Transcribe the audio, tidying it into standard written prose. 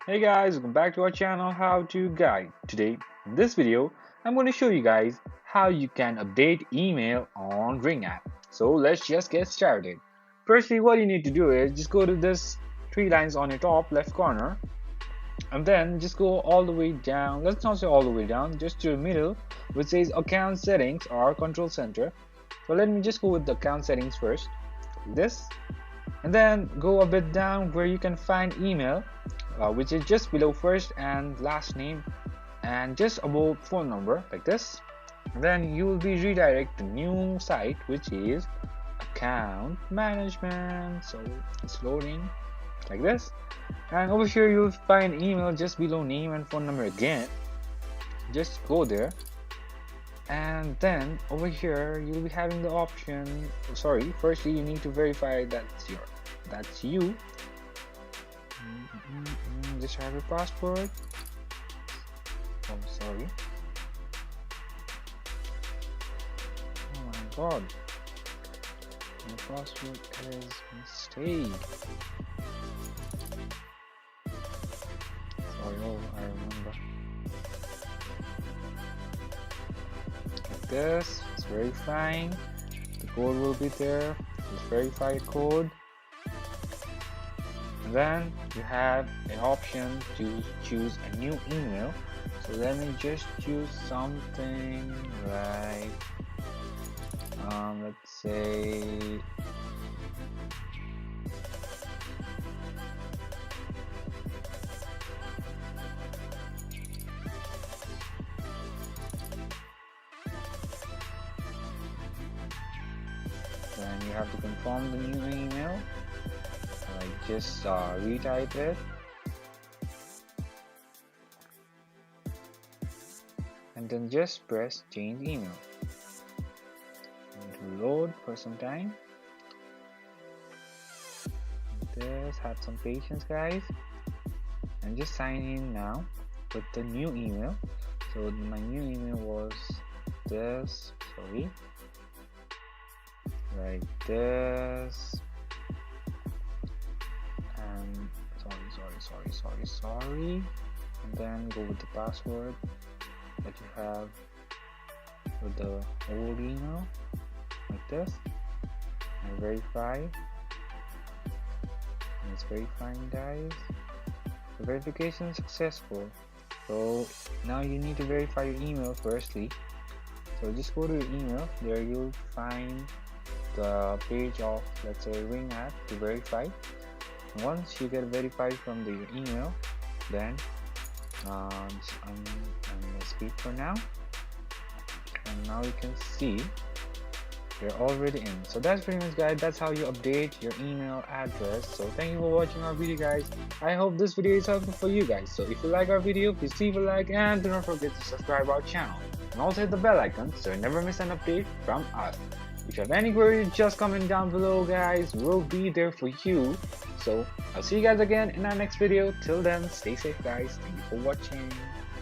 Hey guys, welcome back to our channel How to Guide. Today, in this video, I'm going to show you guys how you can update email on Ring app. So let's just get started. Firstly, what you need to do is just go to this three lines on your top left corner and then just go all the way down. Let's not say all the way down, just to the middle which says account settings or control center. So let me just go with the account settings first, like this, and then go a bit down where you can find email, which is just below first and last name and just above phone number, like this. And then you will be redirected to new site which is account management. So it's loading like this, and over here you'll find email just below name and phone number again. Just go there, and then over here you'll be having the option. Firstly you need to verify that's you. Just have your passport. Oh, sorry. Oh my god, my password is mistake. Sorry, oh, I remember. Like this, it's verifying. The code will be there. Just verify code. And then you have an option to choose a new email. So let me just choose something like let's say then you have to confirm the new email. Just retype it and then just press change email. And to load for some time. Just have some patience, guys, and just sign in now with the new email. So my new email was this, like this. Sorry, and then go with the password that you have with the old email, like this, and verify. And it's verifying, guys. The verification is successful. So now you need to verify your email firstly. So just go to your email. There you'll find the page of, let's say, Ring app to verify. Once you get verified from the email, then I'm gonna speak for now, and now you can see you're already in. So that's pretty much, guys, that's how you update your email address. So thank you for watching our video, guys. I hope this video is helpful for you guys. So if you like our video, please leave a like and do not forget to subscribe our channel, and also hit the bell icon so you never miss an update from us. If you have any queries, just comment down below, guys. We'll be there for you. So I'll see you guys again in our next video. Till then, stay safe, guys. Thank you for watching.